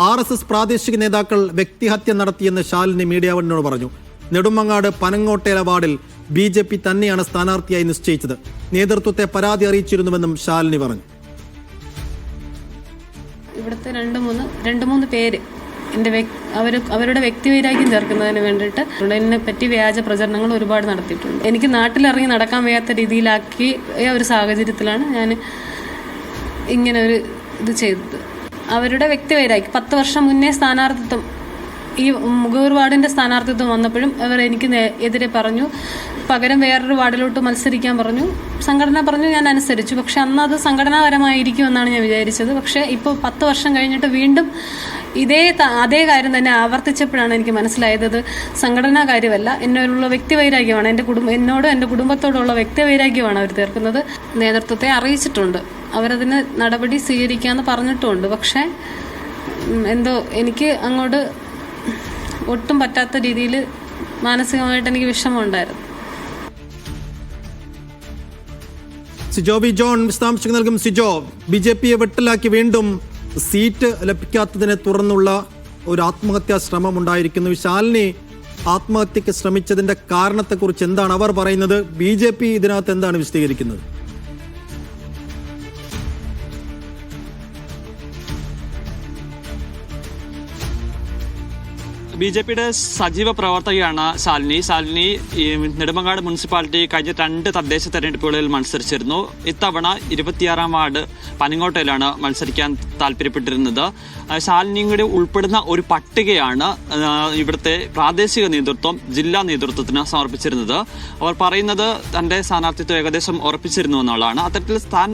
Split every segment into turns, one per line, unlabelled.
RSS പ്രാദേശിക നേതാക്കൾ വ്യക്തിഹത്യ നടത്തിയെന്ന് ശാലിനി മീഡിയ വണ്ണിനോട് പറഞ്ഞു. നെടുമങ്ങാട് പനങ്ങോട്ടേല വാർഡിൽ BJP തന്നെയാണ് സ്ഥാനാർത്ഥിയായി നിശ്ചയിച്ചത്. നേതൃത്വത്തെ പരാതി അറിയിച്ചിരുന്നുവെന്നും ശാലിനി പറഞ്ഞു.
ഇവിടുത്തെ രണ്ട് മൂന്ന് പേര് അവരുടെ വ്യക്തിവൈരാഗ്യം ചേർക്കുന്നതിന് വേണ്ടിയിട്ട് എന്നെ പറ്റി വ്യാജ പ്രചരണങ്ങൾ ഒരുപാട് നടത്തിയിട്ടുണ്ട്. എനിക്ക് നാട്ടിലിറങ്ങി നടക്കാൻ വയ്യാത്ത രീതിയിലാക്കി ഒരു സാഹചര്യത്തിലാണ് ഞാൻ ഇങ്ങനെ ഒരു ഇത് ചെയ്തത്. അവരുടെ വ്യക്തിവൈരാഗ്യം 10 വർഷം മുന്നേ സ്ഥാനാർത്ഥിത്വം ഈ മുഖൂർ വാർഡിൻ്റെ സ്ഥാനാർത്ഥിത്വം വന്നപ്പോഴും അവർ എനിക്ക് എതിരെ പറഞ്ഞു, പകരം വേറൊരു വാർഡിലോട്ട് മത്സരിക്കാൻ പറഞ്ഞു. സംഘടന പറഞ്ഞു, ഞാൻ അനുസരിച്ചു. പക്ഷെ അന്ന് അത് സംഘടനാപരമായിരിക്കുമെന്നാണ് ഞാൻ വിചാരിച്ചത്. പക്ഷേ ഇപ്പോൾ 10 വർഷം കഴിഞ്ഞിട്ട് വീണ്ടും അതേ കാര്യം തന്നെ ആവർത്തിച്ചപ്പോഴാണ് എനിക്ക് മനസ്സിലായത് അത് സംഘടനാ കാര്യമല്ല, എന്നോടുള്ള വ്യക്തിവൈരാഗ്യമാണ്. എന്നോടും എൻ്റെ കുടുംബത്തോടുള്ള വ്യക്തിവൈരാഗ്യമാണ് അവർ തീർക്കുന്നത്. നേതൃത്വത്തെ അറിയിച്ചിട്ടുണ്ട്, അവരതിന് നടപടി സ്വീകരിക്കാമെന്ന് പറഞ്ഞിട്ടുമുണ്ട്. പക്ഷേ എന്തോ എനിക്ക് അങ്ങോട്ട് ഒട്ടും പറ്റാത്ത രീതിയിൽ മാനസികമായിട്ട് എനിക്ക് വിഷമമുണ്ടായിരുന്നു.
സിജോ വി ജോൺ വിശദാംശങ്ങൾ നൽകും. സിജോ, BJPയെ വെട്ടലാക്കി വീണ്ടും സീറ്റ് ലഭിക്കാത്തതിനെ തുടർന്നുള്ള ഒരു ആത്മഹത്യാ ശ്രമം ഉണ്ടായിരിക്കുന്നു. ശാലിനി ആത്മഹത്യക്ക് ശ്രമിച്ചതിന്റെ കാരണത്തെക്കുറിച്ച് എന്താണ് അവർ പറയുന്നത്? BJP ഇതിനകത്ത് എന്താണ് വിശദീകരിക്കുന്നത്?
BJPയുടെ സജീവ പ്രവർത്തകയാണ് ശാലിനി. ഈ നെടുമങ്ങാട് മുനിസിപ്പാലിറ്റി കഴിഞ്ഞ 2 തദ്ദേശ തെരഞ്ഞെടുപ്പുകളിൽ മത്സരിച്ചിരുന്നു. ഇത്തവണ 26-ാം വാർഡ് പനങ്ങോട്ടയിലാണ് മത്സരിക്കാൻ താല്പര്യപ്പെട്ടിരുന്നത്. ശാലിനിയുടെ ഉൾപ്പെടുന്ന ഒരു പട്ടികയാണ് ഇവിടുത്തെ പ്രാദേശിക നേതൃത്വം ജില്ലാ നേതൃത്വത്തിന് സമർപ്പിച്ചിരുന്നത്. അവർ പറയുന്നത് തന്റെ സ്ഥാനാർത്ഥിത്വം ഏകദേശം ഉറപ്പിച്ചിരുന്നു എന്നുള്ളതാണ്. അത്തരത്തിൽ താൻ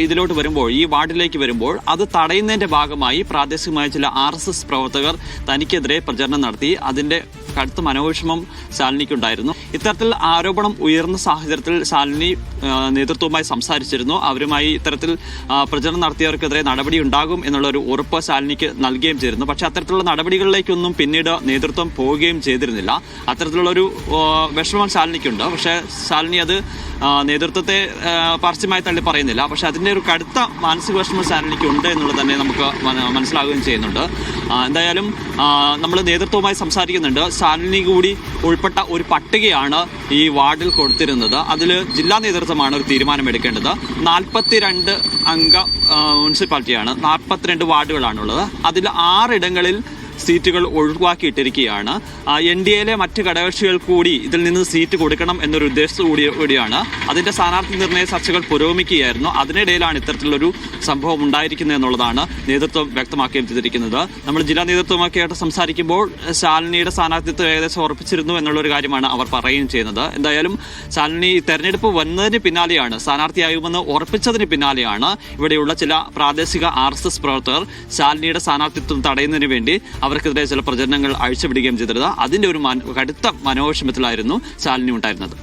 ഇതിലോട്ട് വരുമ്പോൾ, ഈ വാർഡിലേക്ക് വരുമ്പോൾ അത് തടയുന്നതിന്റെ ഭാഗമായി പ്രാദേശികമായ ചില RSS പ്രവർത്തകർ തനിക്കെതിരെ പ്രചരണം നടത്തി. അതിന്റെ കടുത്ത മനോവിഷമം ശാലിനിക്കുണ്ടായിരുന്നു. ഇത്തരത്തിൽ ആരോപണം ഉയർന്ന സാഹചര്യത്തിൽ ശാലിനി നേതൃത്വവുമായി സംസാരിച്ചിരുന്നു. അവരുമായി ഇത്തരത്തിൽ പ്രചരണം നടത്തിയവർക്കെതിരെ നടപടി ഉണ്ടാകും എന്നുള്ള ഒരു ഉറപ്പ് ശാലിനിക്ക് നൽകുകയും ചെയ്തിരുന്നു. പക്ഷെ അത്തരത്തിലുള്ള നടപടികളിലേക്കൊന്നും പിന്നീട് നേതൃത്വം പോവുകയും ചെയ്തിരുന്നില്ല. അത്തരത്തിലുള്ളൊരു വിഷമം ശാലിനിക്കുണ്ട്. പക്ഷേ ശാലിനി അത് നേതൃത്വത്തെ പരസ്യമായി തള്ളി പറയുന്നില്ല. പക്ഷെ അതിൻ്റെ ഒരു കടുത്ത മാനസിക വിഷമം ശാലിനിക്ക് ഉണ്ട് എന്നുള്ളത് തന്നെ നമുക്ക് മനസ്സിലാവുകയും ചെയ്യുന്നുണ്ട്. എന്തായാലും നമ്മൾ നേതൃത്വവുമായി സംസാരിക്കുന്നുണ്ട്. ശാലിനി കൂടി ഉൾപ്പെട്ട ഒരു പട്ടികയാണ് ഈ വാർഡിൽ കൊടുത്തിരുന്നത്. അതിൽ ജില്ലാ നേതൃത്വമാണ് ഒരു തീരുമാനമെടുക്കേണ്ടത്. 42 അംഗ മുനിസിപ്പാലിറ്റിയാണ്, 42 വാർഡുകളാണുള്ളത്. അതിൽ 6 ഇടങ്ങളിൽ സീറ്റുകൾ ഒഴിവാക്കിയിട്ടിരിക്കുകയാണ്. NDAയിലെ മറ്റ് ഘടകകക്ഷികൾ കൂടി ഇതിൽ നിന്ന് സീറ്റ് കൊടുക്കണം എന്നൊരു ഉദ്ദേശത്തോടുകൂടിയാണ്. അതിന്റെ സ്ഥാനാർത്ഥി നിർണയ ചർച്ചകൾ പുരോഗമിക്കുകയായിരുന്നു. അതിനിടയിലാണ് ഇത്തരത്തിലൊരു സംഭവം ഉണ്ടായിരിക്കുന്നത് എന്നുള്ളതാണ് നേതൃത്വം വ്യക്തമാക്കുകയും ചെയ്തിരിക്കുന്നത്. നമ്മൾ ജില്ലാ നേതൃത്വമൊക്കെയായിട്ട് സംസാരിക്കുമ്പോൾ ശാലിനിയുടെ സ്ഥാനാർത്ഥിത്വം ഏകദേശം ഉറപ്പിച്ചിരുന്നു എന്നുള്ളൊരു കാര്യമാണ് അവർ പറയുകയും ചെയ്യുന്നത്. എന്തായാലും ശാലിനി തെരഞ്ഞെടുപ്പ് വന്നതിന് പിന്നാലെയാണ്, സ്ഥാനാർത്ഥിയാകുമെന്ന് ഉറപ്പിച്ചതിന് പിന്നാലെയാണ് ഇവിടെയുള്ള ചില പ്രാദേശിക RSS പ്രവർത്തകർ ശാലിനിയുടെ സ്ഥാനാർത്ഥിത്വം തടയുന്നതിന് വേണ്ടി അവർക്കെതിരെ ചില പ്രചരണങ്ങൾ അഴിച്ചുവിടുകയും ചെയ്തിരുന്നത്. അതിന്റെ ഒരു കടുത്ത മനോവിഷമത്തിലായിരുന്നു ശാലിനി ഉണ്ടായിരുന്നത്.